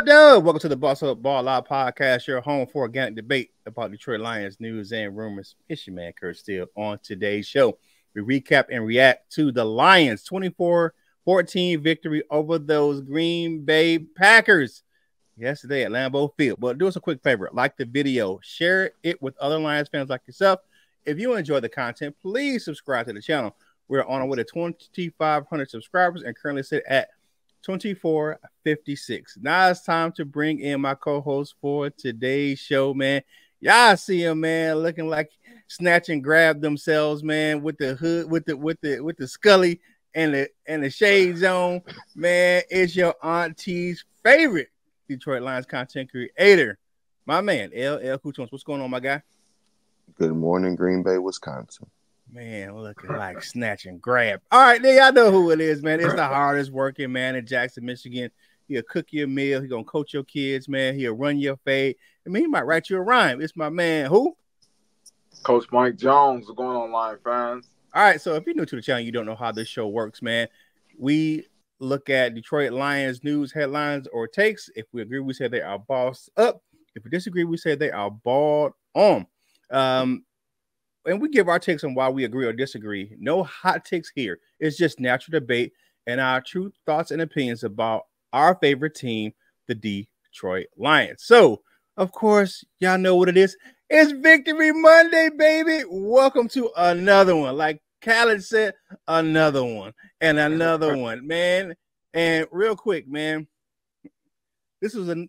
Dub? Welcome to the Boss Up Ball Live podcast, your home for organic debate about Detroit Lions news and rumors. It's your man, Curt, still on today's show. We recap and react to the Lions' 24-14 victory over those Green Bay Packers yesterday at Lambeau Field. But do us a quick favor, like the video, share it with other Lions fans like yourself. If you enjoy the content, please subscribe to the channel. We're on our way to 2,500 subscribers and currently sit at 2456. Now it's time to bring in my co-host for today's show, man. Y'all see him, man, looking like snatch and grab themselves, man, with the hood, with the Scully and the shades on, man. It's your auntie's favorite Detroit Lions content creator, my man, LL Coutons. What's going on, my guy? Good morning, Green Bay, Wisconsin. Man, looking like snatch and grab. All right, there y'all know who it is, man. It's the hardest working man in Jackson, Michigan. He'll cook you a meal. He's going to coach your kids, man. He'll run your fade. I mean, he might write you a rhyme. It's my man, who? Coach Mike Jones. What's going on, Lion fans? All right, so if you're new to the channel, you don't know how this show works, man. We look at Detroit Lions news, headlines, or takes. If we agree, we say they are bossed up. If we disagree, we say they are balled on. And we give our takes on why we agree or disagree. No hot takes here. It's just natural debate and our true thoughts and opinions about our favorite team, the Detroit Lions. So, of course, y'all know what it is. It's Victory Monday, baby. Welcome to another one. Like Khaled said, another one and another one, man. And real quick, man, this was a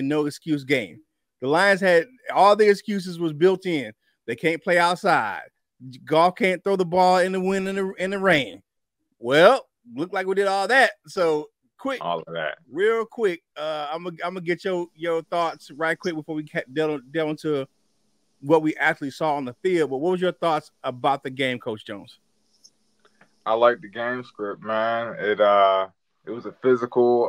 no excuse game. The Lions had all the excuses was built in. They can't play outside. Golf can't throw the ball in the wind and in the rain. Well, look like we did all that. So quick, all of that, real quick. I'm gonna get your thoughts right quick before we delve into what we actually saw on the field. But what was your thoughts about the game, Coach Jones? I like the game script, man. It was a physical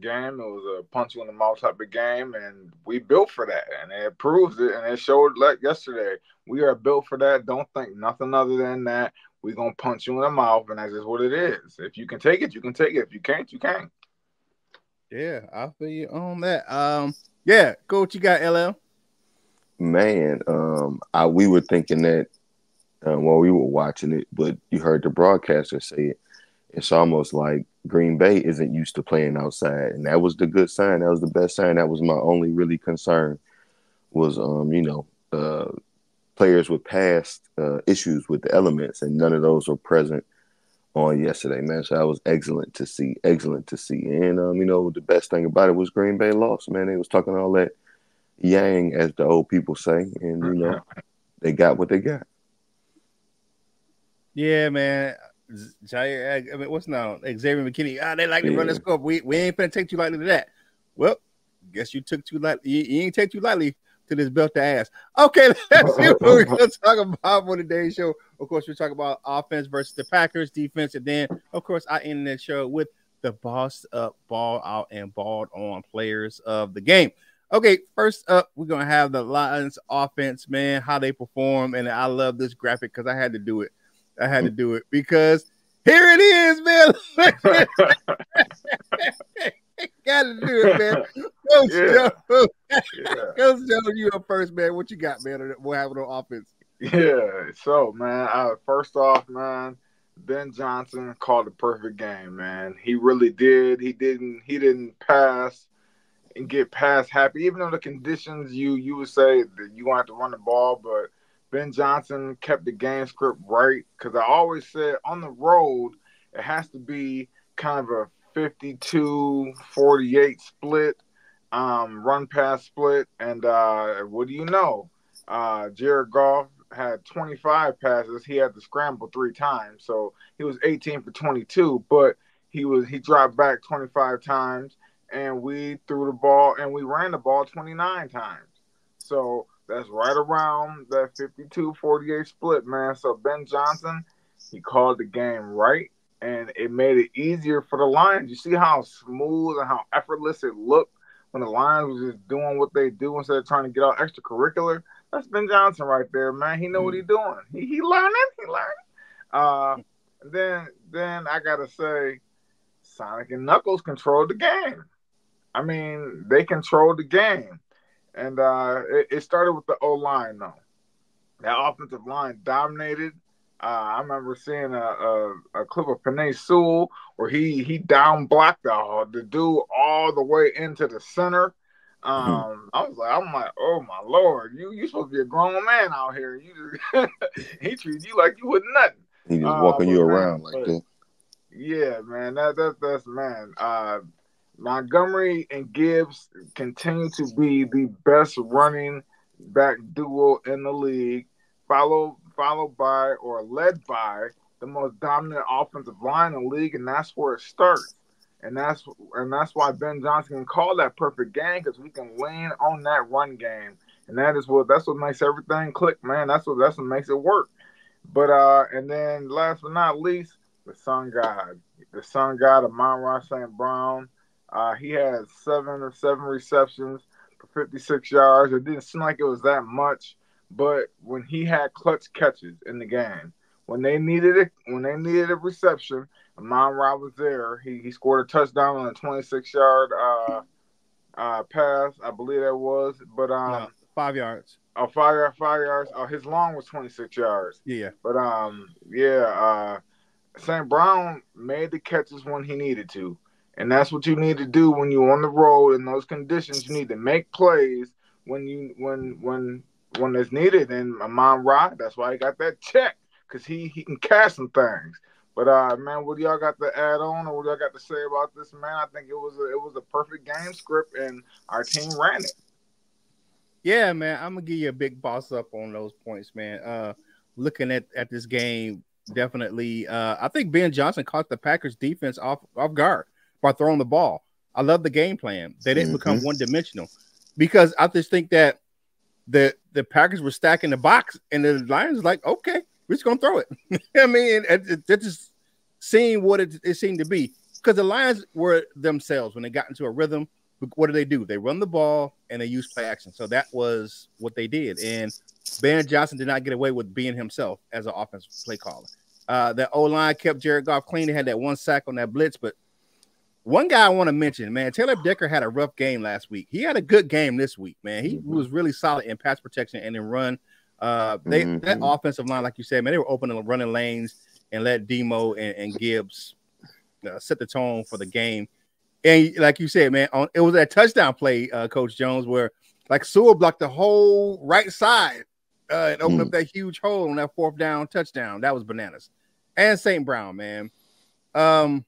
game. It was a punch you in the mouth type of game, and we built for that. And it proves it, and it showed like yesterday. We are built for that. Don't think nothing other than that. We're going to punch you in the mouth, and that's just what it is. If you can take it, you can take it. If you can't, you can't. Yeah, I feel you on that. Yeah, Coach, you got LL? Man, we were thinking that while we were watching it, but you heard the broadcaster say it. It's almost like Green Bay isn't used to playing outside, and that was the good sign. That was the best sign. That was my only really concern was, players with past issues with the elements, and none of those were present on yesterday, man. So that was excellent to see. And, the best thing about it was Green Bay lost, man. They was talking all that yang, as the old people say, and, they got what they got. Yeah, man. What's now? Xavier McKinney. They like to run the scope. We ain't finna take too lightly to that. Well, guess you took too lightly. You ain't take too lightly to this belt to ass. Okay, let's see what we're gonna talk about for today's show. Of course, we're talking about offense versus the Packers, defense, and then, of course, I ended that show with the bossed up, ball out, and balled on players of the game. Okay, first up, we're gonna have the Lions offense, man, how they perform, and I love this graphic because I had to do it. Because here it is, man. Gotta do it, man. Coach Jones, you up first, man. What you got, man? What happened on offense? Yeah, so, man, first off, man, Ben Johnson called a perfect game, man. He really did. He didn't pass and get past happy, even though the conditions you would say that you want to run the ball, but Ben Johnson kept the game script right, because I always said on the road, it has to be kind of a 52-48 split, run pass split. And what do you know? Jared Goff had 25 passes. He had to scramble 3 times. So he was 18 for 22, but he dropped back 25 times, and we threw the ball and we ran the ball 29 times. So that's right around that 52-48 split, man. So Ben Johnson, he called the game right, and it made it easier for the Lions. You see how smooth and how effortless it looked when the Lions was just doing what they do instead of trying to get all extracurricular? That's Ben Johnson right there, man. He know what he's doing. He learning. Then I got to say, Sonic and Knuckles controlled the game. I mean, they controlled the game. And it started with the O-line, though. That offensive line dominated. I remember seeing a clip of Penei Sewell where he down blocked the dude all the way into the center. I'm like, oh my Lord, you supposed to be a grown man out here. You just, he treated you like you was nothing. He just walking you around man, like that. Yeah, man, that's man. Montgomery and Gibbs continue to be the best running back duo in the league, followed by or led by the most dominant offensive line in the league, and that's where it starts. And that's why Ben Johnson can call that perfect game, because we can lean on that run game, and that's what makes everything click, man. That's what makes it work. But and then last but not least, the Sun God of Amon-Ra St. Brown. He had seven receptions for 56 yards. It didn't seem like it was that much, but when he had clutch catches in the game, when they needed a reception, Amon-Ra was there. He scored a touchdown on a 26-yard pass, I believe that was. But no, 5 yards. Oh, 5 yards. Oh, his long was 26 yards. Yeah. But St. Brown made the catches when he needed to. And that's what you need to do when you're on the road in those conditions. You need to make plays when it's needed. And Amon-Ra, that's why he got that check, because he can cash some things. But man, what do y'all got to add on, or what do y'all got to say about this, man? I think it was a perfect game script, and our team ran it. Yeah, man, I'm gonna give you a big boss up on those points, man. Looking at this game, definitely, I think Ben Johnson caught the Packers defense off guard by throwing the ball. I love the game plan. They didn't become one-dimensional, because I just think that the Packers were stacking the box, and the Lions were like, okay, we're just gonna throw it. I mean, it just seemed what it seemed to be, because the Lions were themselves when they got into a rhythm. What do? They run the ball and they use play action. So that was what they did. And Ben Johnson did not get away with being himself as an offensive play caller. That O-line kept Jared Goff clean. They had that one sack on that blitz. But one guy I want to mention, man, Taylor Decker had a rough game last week. He had a good game this week, man. He was really solid in pass protection and in run. That offensive line, like you said, man, they were opening and running lanes and let Demo and Gibbs set the tone for the game. And like you said, man, it was that touchdown play, Coach Jones, where like Sewell blocked the whole right side and opened up that huge hole on that fourth down touchdown. That was bananas. And St. Brown, man. That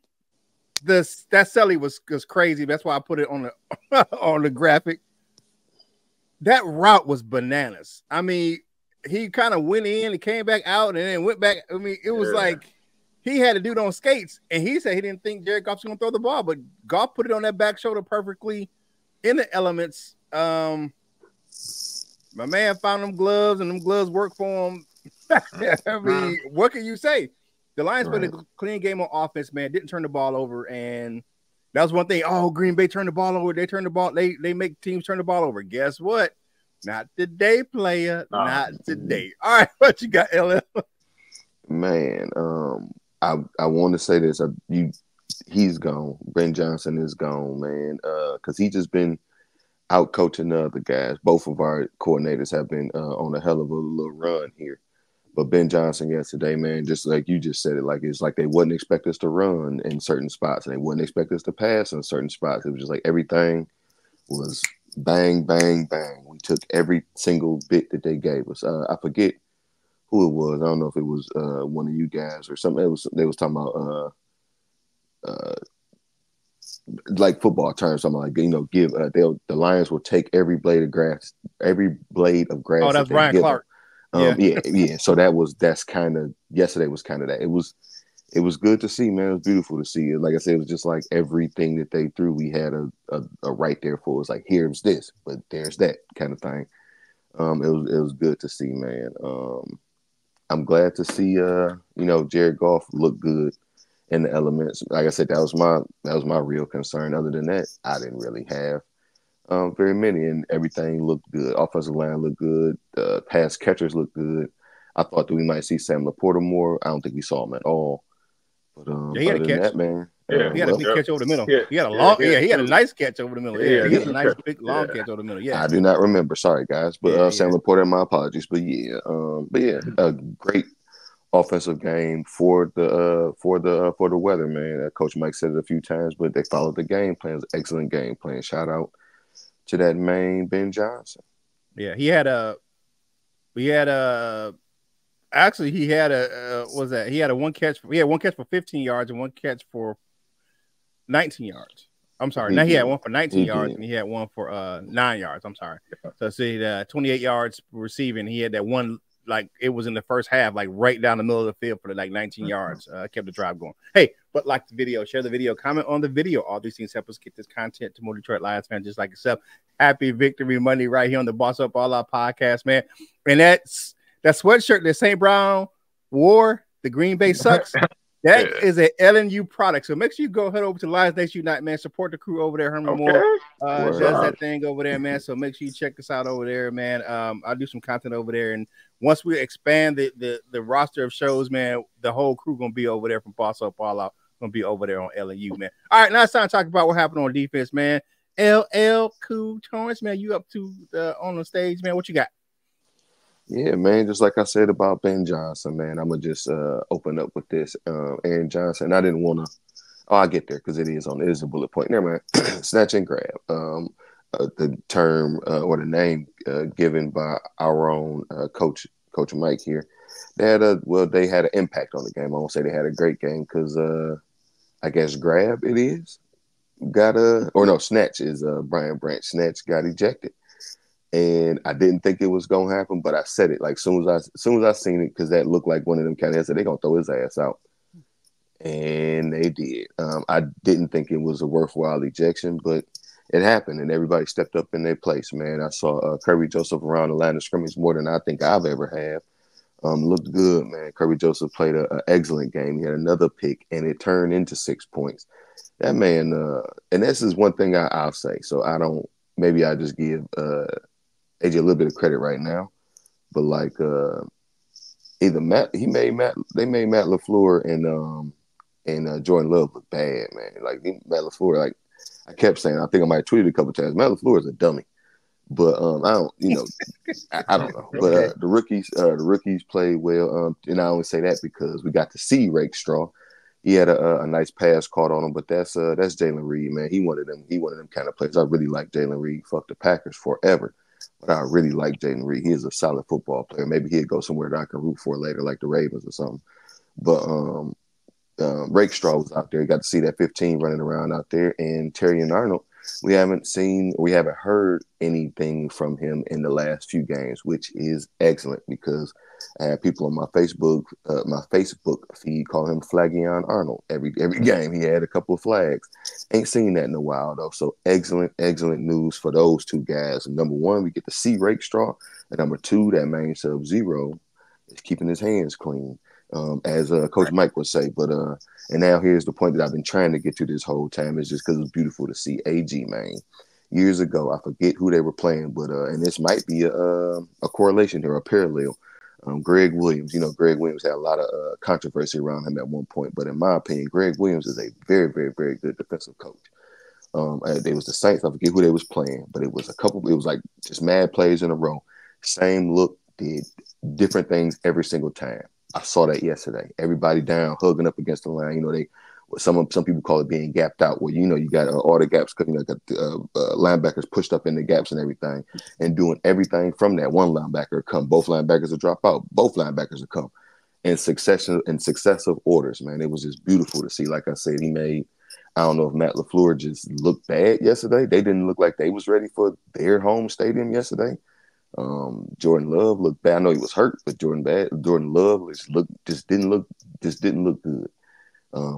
Selly was crazy. That's why I put it on the graphic. That route was bananas. I mean, he kind of went in and came back out and then went back. I mean, it was like he had a dude on skates, and he said he didn't think Jared Goff was going to throw the ball, but Goff put it on that back shoulder perfectly in the elements. My man found them gloves, and them gloves work for him. I mean, what can you say? The Lions played a clean game on offense, man. Didn't turn the ball over, and that was one thing. Oh, Green Bay turned the ball over. They turned the ball. They make teams turn the ball over. Guess what? Not today, player. Not today. All right, what you got, LL? Man, I want to say this. He's gone. Ben Johnson is gone, man. Because he just been out coaching the other guys. Both of our coordinators have been on a hell of a little run here. But Ben Johnson yesterday, man, just like you just said it, like it's like they wouldn't expect us to run in certain spots, and they wouldn't expect us to pass in certain spots. It was just like everything was bang, bang, bang. We took every single bit that they gave us. I forget who it was. I don't know if it was one of you guys or something. They was talking about like football terms. Something like, give the Lions will take every blade of grass. Oh, that's Brian Clark. Yeah. So that's kind of yesterday was kind of that. It was good to see, man. It was beautiful to see. Like I said, it was just like everything that they threw, we had a right there for. It's like, here's this, but there's that kind of thing. It was good to see, man. I'm glad to see Jared Goff look good in the elements. Like I said, that was my real concern. Other than that, I didn't really have very many, and everything looked good. Offensive line looked good. Pass catchers looked good. I thought that we might see Sam Laporta more. I don't think we saw him at all. But he had other than that, man, Yeah, He had a big catch over the middle. Yeah, he had a long, he had a two. nice catch over the middle. Yeah, He had a nice catch. big long catch over the middle. Yeah, I do not remember. Sorry, guys, but Sam Laporta, my apologies. But yeah, a great offensive game for the weather, man. Coach Mike said it a few times, but they followed the game plan. It was an excellent game plan. Shout out to that main Ben Johnson. Yeah, he had a actually he had a was that he had one catch for 15 yards and one catch for 19 yards. I'm sorry. Now he had one for 19 yards and he had one for 9 yards. I'm sorry. So see 28 yards receiving. He had that one, like it was in the first half, like right down the middle of the field for like 19 yards. Kept the drive going. Hey, but like the video, share the video, comment on the video. All these things help us get this content to more Detroit Lions fans just like yourself. Happy Victory Monday right here on the Boss Up All Out podcast, man. And that sweatshirt that St. Brown wore, the Green Bay Sucks, that is an LNU product. So make sure you go head over to Lions Nation Unite, man. Support the crew over there. Herman Moore does that thing over there, man. So make sure you check us out over there, man. I'll do some content over there. And once we expand the roster of shows, man, the whole crew going to be over there from Boss Up All Out. Going to be over there on LNU, man. All right, now it's time to talk about what happened on defense, man. LL Cool Torrance, man, you up to on the stage, man. What you got? Yeah, man, just like I said about Ben Johnson, man, I'm going to just open up with this. Aaron Johnson, I didn't want to – I'll get there because it is a bullet point. Never mind. Snatch and grab. The term or the name given by our own Coach Mike here. They had an impact on the game. I won't say they had a great game because I guess grab it is. Snatch is Brian Branch. Snatch got ejected. And I didn't think it was gonna happen, but I said it like soon as I seen it, because that looked like one of them kind of said they're gonna throw his ass out, and they did. I didn't think it was a worthwhile ejection, but it happened, and everybody stepped up in their place. Man, I saw Kirby Joseph around the line of scrimmage more than I think I've ever had. Looked good, man. Kirby Joseph played an excellent game. He had another pick, and it turned into 6 points. That man, and this is one thing I'll say. So I don't. Maybe I just give AJ a little bit of credit right now, but like they made Matt LaFleur and Jordan Love look bad, man. Like Matt LaFleur, like I kept saying, I think I might have tweeted a couple times. Matt LaFleur is a dummy, but I don't, I don't know. But the rookies played well, and I only say that because we got to see Rakestraw. He had a nice pass caught on him, but that's Jalen Reed, man. He wanted them kind of players. I really like Jalen Reed. Fuck the Packers forever. But I really like Jalen Reed. He is a solid football player. Maybe he'd go somewhere that I can root for later, like the Ravens or something. But Rakestraw was out there. You got to see that 15 running around out there. And Terry and Arnold, we haven't heard anything from him in the last few games, which is excellent because I had people on my Facebook feed call him Flagion Arnold. Every game he had a couple of flags. Ain't seen that in a while though. So excellent news for those two guys. And number one, we get to see Rakestraw. And number two, that main Sub-Zero is keeping his hands clean. As Coach Mike would say, but and now here's the point that I've been trying to get to this whole time is just because it's beautiful to see AG, man. Years ago, I forget who they were playing, but and this might be a correlation here, a parallel. Greg Williams, Greg Williams had a lot of controversy around him at one point, but in my opinion, Greg Williams is a very, very, very good defensive coach. They was the Saints. I forget who they was playing, but it was like just mad plays in a row. Same look, did different things every single time. I saw that yesterday. Everybody down, hugging up against the line. Some people call it being gapped out, where you got all the gaps, got linebackers pushed up in the gaps and everything, and doing everything from that. One linebacker come, both linebackers will drop out, both linebackers will come in successive orders. Man, it was just beautiful to see. Like I said, he made. I don't know if Matt LaFleur just looked bad yesterday. They didn't look like they was ready for their home stadium yesterday. Jordan Love looked bad. I know he was hurt, but Jordan Love just didn't look good.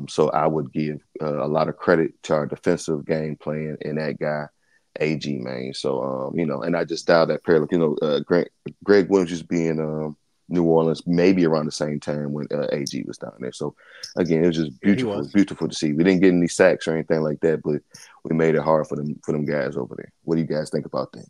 So I would give a lot of credit to our defensive game plan and that guy, AG, man. So and I just dialed that parallel. Greg Williams just being New Orleans maybe around the same time when AG was down there. So again, it was just beautiful to see. We didn't get any sacks or anything like that, but we made it hard for them guys over there. What do you guys think about that?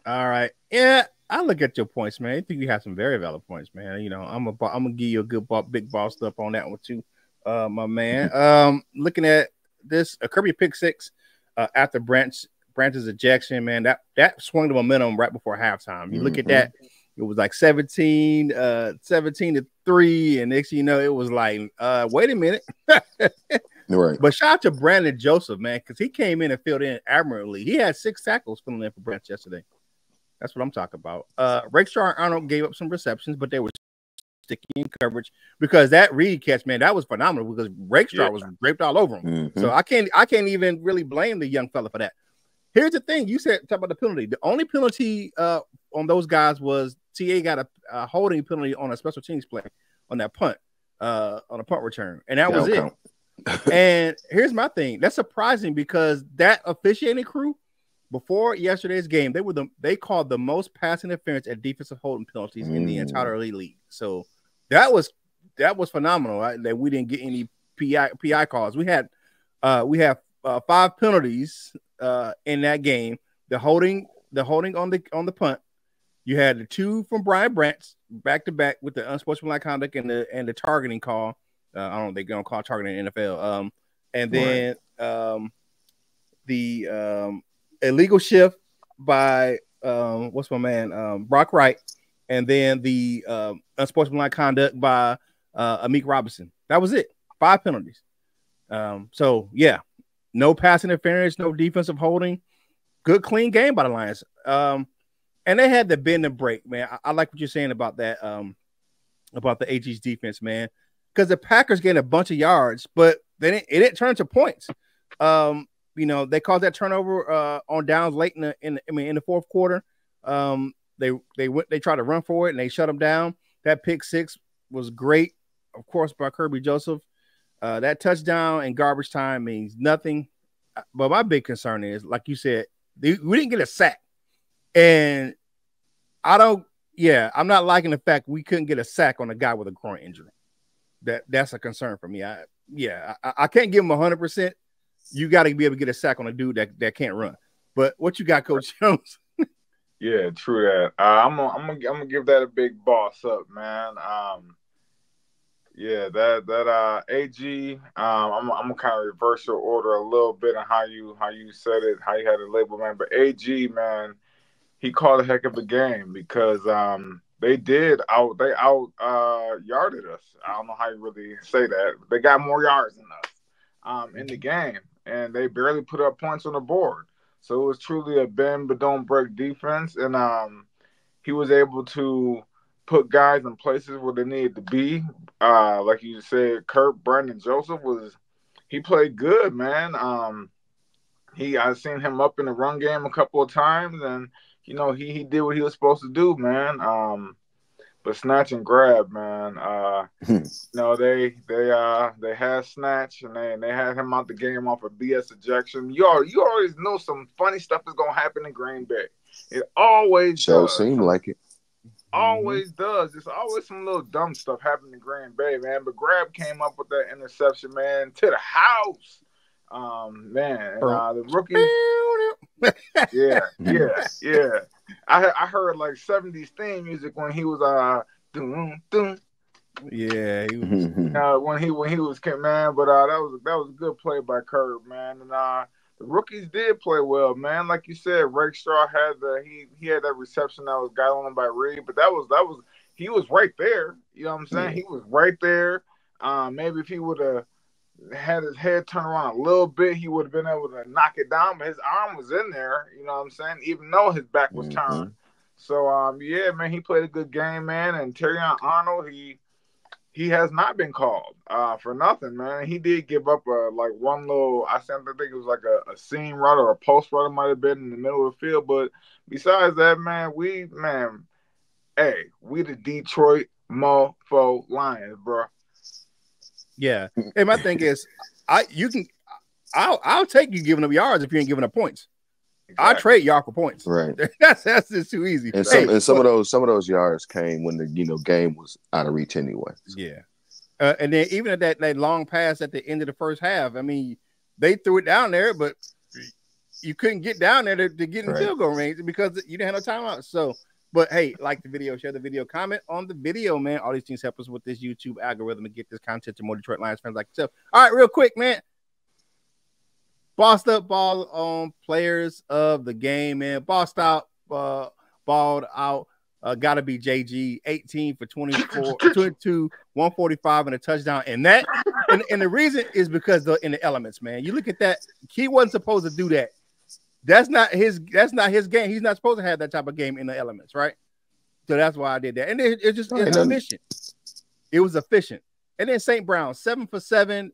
All right. Yeah, I look at your points, man. I think you have some very valid points, man. I'm gonna give you a good big boss up on that one too. my man. Looking at this, a Kirby pick six after Branch's ejection, man. That swung the momentum right before halftime. You look at that, it was like 17-3, and next thing you know, it was like, wait a minute. Right. But shout out to Brandon Joseph, man, because he came in and filled in admirably. He had 6 tackles filling in for Branch yesterday. That's what I'm talking about. Rakestraw and Arnold gave up some receptions, but they were sticky in coverage because that Reed catch, man, that was phenomenal because Rakestraw was draped all over him. So I can't even really blame the young fella for that. Here's the thing: you said talk about the penalty. The only penalty on those guys was TA got a holding penalty on a special teams play on that punt, on a punt return, and that was it. Count. And here's my thing: that's surprising because that officiating crew before yesterday's game, they called the most pass interference and defensive holding penalties in the entire league. So that was phenomenal, right? That we didn't get any PI calls. We had 5 penalties in that game. The holding on the punt. You had the 2 from Brian Branch back to back with the unsportsmanlike conduct and the targeting call. I don't know if they're gonna call targeting in the NFL. And then the illegal shift by what's my man Brock Wright, and then the unsportsmanlike conduct by Amik Robinson. That was it. 5 penalties. So yeah, no pass interference, no defensive holding. Good clean game by the Lions. And they had the bend and break, man. I like what you're saying about that, about the AG's defense, man. Because the Packers gained a bunch of yards, but it didn't turn to points. You know, they caused that turnover on downs late in the fourth quarter. They tried to run for it and they shut them down. That pick 6 was great, of course, by Kirby Joseph. That touchdown in garbage time means nothing. But my big concern is, like you said, we didn't get a sack. And I'm not liking the fact we couldn't get a sack on a guy with a groin injury. That's a concern for me. I can't give him 100%. You got to be able to get a sack on a dude that can't run. But what you got, Coach Jones? Yeah, true that. I'm gonna give that a big boss up, man. That AG. I'm gonna kind of reverse your order a little bit on how you said it, how you had it labeled, man. But AG, man, he called a heck of a game because they out yarded us. I don't know how you really say that. They got more yards than us in the game, and they barely put up points on the board. So it was truly a bend but don't break defense, and he was able to put guys in places where they needed to be. Like you said, Curt, Brandon Joseph he played good, man. I've seen him up in the run game a couple of times, and you know he did what he was supposed to do, man. But snatch and grab, man. You know they had snatch and they had him out the game off a BS ejection. You always know some funny stuff is gonna happen in Green Bay. It always does. Seemed like it. Always does. There's always some little dumb stuff happening in Green Bay, man. But Grab came up with that interception, man, to the house. Man, and, the rookie. Yeah. I heard like 70s theme music when he was dun, dun. Yeah, he was when he was man, but that was a good play by Curt, man. And the rookies did play well, man. Like you said, Rakestraw had he had that reception that was got on him by Reed, but that was he was right there. You know what I'm saying? Yeah. He was right there. Maybe if he would have had his head turned around a little bit, he would have been able to knock it down, but his arm was in there, you know what I'm saying, even though his back was turned. So, yeah, man, he played a good game, man, and Terrion Arnold, he has not been called for nothing, man. He did give up one little, I think it was like a seam route or a post route, it might have been in the middle of the field, but besides that, man, we the Detroit mofo Lions, bro. Yeah, and my thing is, I'll take you giving up yards if you ain't giving up points. Exactly. I'll trade y'all for points. Right. That's just too easy. And some of those yards came when the game was out of reach anyway. Yeah. And then even at that long pass at the end of the first half, I mean, they threw it down there, but you couldn't get down there to get in field goal range because you didn't have no timeout. So But hey, like the video, share the video, comment on the video, man. All these things help us with this YouTube algorithm to get this content to more Detroit Lions fans like yourself. All right, real quick, man. Bossed up ball on players of the game, man. Bossed out, balled out. Gotta be JG, 18 for 24, 22, 145 and a touchdown. And that, and the reason is because in the elements, man. You look at that, he wasn't supposed to do that. That's not his game. He's not supposed to have that type of game in the elements, right? So that's why I did that. And it's efficient. It was efficient. And then St. Brown, 7 for 7,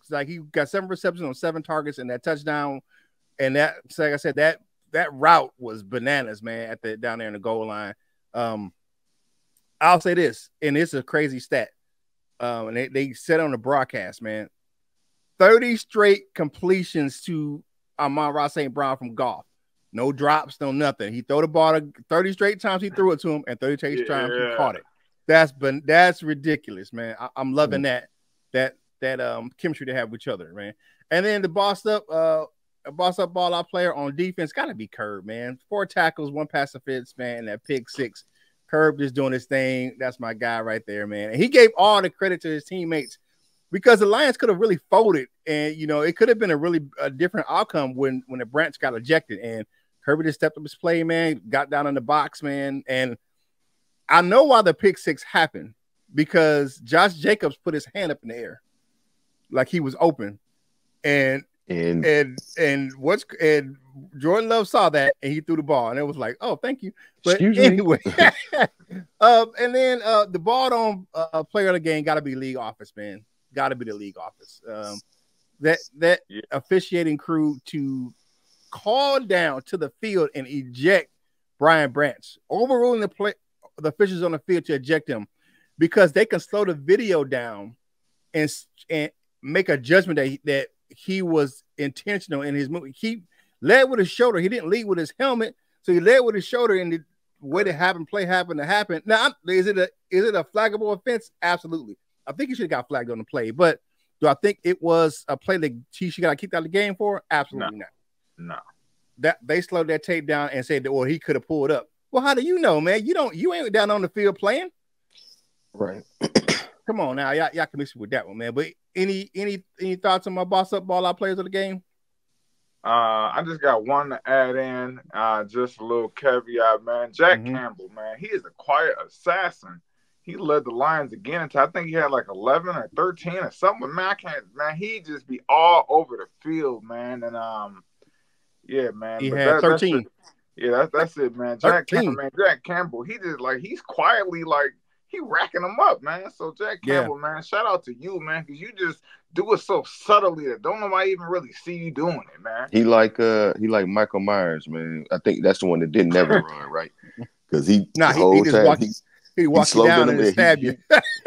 like he got 7 receptions on 7 targets and that touchdown. And that, so like I said, that route was bananas, man, down there in the goal line. I'll say this, and it's a crazy stat. And they said on the broadcast, man, 30 straight completions to Amon-Ra St. Brown from Goff. No drops, no nothing. He threw the ball 30 straight times he threw it to him, and 30 straight times he caught it. That's ridiculous, man. I'm loving that chemistry they have with each other, man. And then the bossed up ball out player on defense got to be Curt, man. 4 tackles, 1 pass defense, man, and that pick 6. Curt just doing his thing. That's my guy right there, man. And he gave all the credit to his teammates because the Lions could have really folded, and it could have been a different outcome when the Branch got ejected. And Kirby just stepped up his play, man, got down in the box, man. And I know why the pick 6 happened, because Josh Jacobs put his hand up in the air like he was open, and Jordan Love saw that and he threw the ball, and it was like, oh, thank you. But anyway, and then the ball on player of the game got to be league office, man. Got to be the league office. That officiating crew to call down to the field and eject Brian Branch, overruling the officials on the field to eject him, because they can slow the video down and make a judgment that he was intentional in his move. He led with his shoulder. He didn't lead with his helmet, so he led with his shoulder, and the way that play happened to happen. Now, is it a flaggable offense? Absolutely. I think he should have got flagged on the play, but do I think it was a play that he should got kicked out of the game for? Absolutely not. No. That they slowed that tape down and said that, well, he could have pulled up. Well, how do you know, man? You ain't down on the field playing. Right. Come on now, y'all can miss me with that one, man. But any thoughts on my boss up ball out players of the game? I just got one to add in. Just a little caveat, man. Jack Campbell, man, he is a quiet assassin. He led the Lions again until I think he had like 11 or 13 or something. Man, he just be all over the field, man. And yeah, man. He had 13. That's it, man. Jack Campbell, he just he's quietly he racking them up, man. So Jack Campbell, man, shout out to you, man, because you just do it so subtly that don't nobody even really see you doing it, man. He like Michael Myers, man. I think that's the one that didn't never run, right? Because he walk you down and stab you.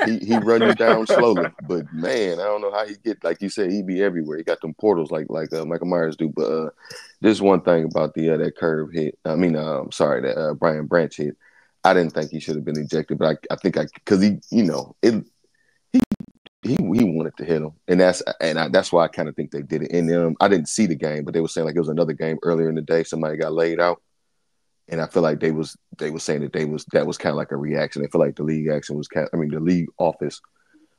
he run you down slowly, but man, I don't know how he get, like you said, he be everywhere. He got them portals like Michael Myers do. But there's one thing about that curve hit. I mean, that Brian Branch hit. I didn't think he should have been ejected, but I think because he wanted to hit him, and that's why I kind of think they did it. And I didn't see the game, but they were saying it was another game earlier in the day. Somebody got laid out. And I feel like they was saying that was kind of like a reaction. They feel like the league action was the league office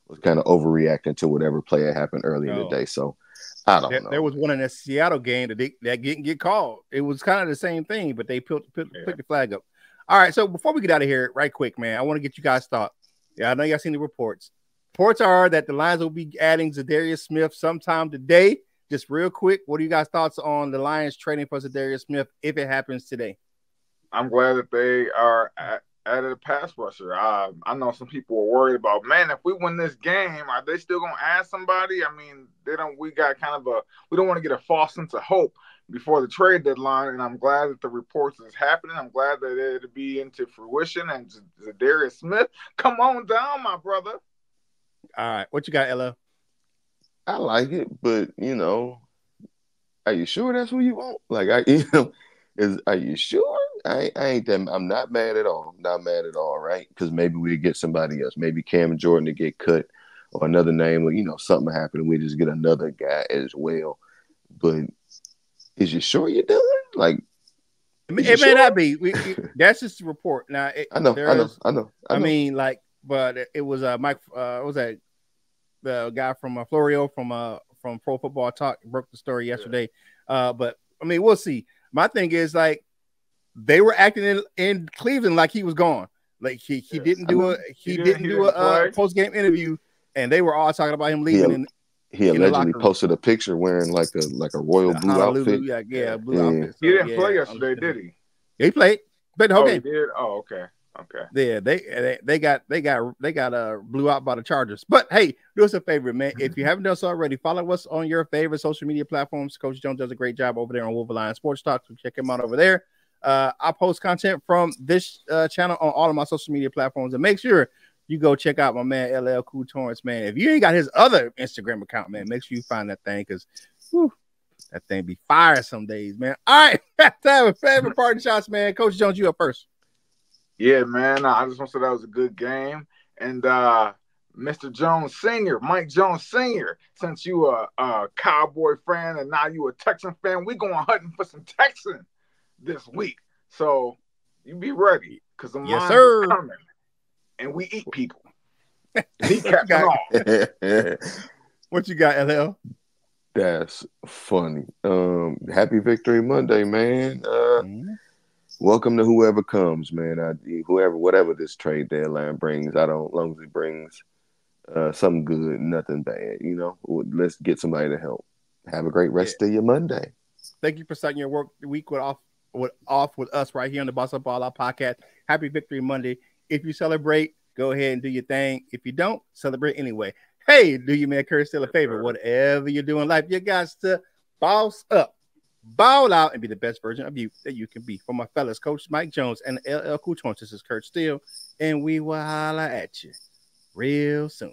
was kind of overreacting to whatever play had happened early in the day. So I don't know. There was one in that Seattle game that didn't get called. It was kind of the same thing, but they put the flag up. All right, so before we get out of here, right quick, man, I want to get you guys' thought. Yeah, I know y'all seen the reports. Reports are that the Lions will be adding Za'Darius Smith sometime today. Just real quick, what are you guys' thoughts on the Lions trading for Za'Darius Smith if it happens today? I'm glad that they are added a pass rusher. I know some people were worried about, man, if we win this game, are they still gonna add somebody? I mean, we don't want to get a false sense of hope before the trade deadline, and I'm glad that the reports is happening. I'm glad that it'll be into fruition. And Za'Darius Smith, come on down, my brother. All right, what you got, Ella? I like it, but are you sure that's what you want? Are you sure? I ain't that. I'm not mad at all. Not mad at all, right? Because maybe we get somebody else. Maybe Cam Jordan to get cut, or another name, or something happen, and we just get another guy as well. But is you sure you're done? It may not be. That's just a report. Now, I know. I mean, like, but it was Mike. What was that? The guy from Florio from Pro Football Talk broke the story yesterday. But I mean, we'll see. My thing is like they were acting in Cleveland like he was gone. Like he didn't do a post game interview, and they were all talking about him leaving. He allegedly posted a picture wearing like a royal blue outfit. Yeah, blue outfit. So, he didn't play yesterday, did he? He played the whole game. He did? Oh, okay. Yeah, they got blew out by the Chargers. But hey, do us a favor, man. If you haven't done so already, follow us on your favorite social media platforms. Coach Jones does a great job over there on Wolverine Sports Talk. So check him out over there. I post content from this channel on all of my social media platforms, and make sure you go check out my man LL Cool Torrance, man. If you ain't got his other Instagram account, man, make sure you find that thing because that thing be fire some days, man. All right, time for favorite parting shots, man. Coach Jones, you up first. Yeah, man. I just want to say that was a good game. And Mr. Jones Sr., Mike Jones Sr., since you a Cowboy fan and now you a Texan fan, we going hunting for some Texans this week. So you be ready because the yes, Lions sir. is coming. And we eat people. Kneecaps and all. What you got, LL? That's funny. Happy Victory Monday, man. Welcome to whoever comes, man. Whatever this trade deadline brings, as long as it brings something good, nothing bad. You know, let's get somebody to help. Have a great rest of your Monday. Thank you for starting your work week with us right here on the Boss Up Ball Out podcast. Happy Victory Monday. If you celebrate, go ahead and do your thing. If you don't, celebrate anyway. Hey, do you man Curt still a favor? Whatever you're doing in life, you got to boss up, ball out, and be the best version of you that you can be. For my fellas, Coach Mike Jones and LL Cool Torrance, this is Curt Steele, and we will holla at you real soon.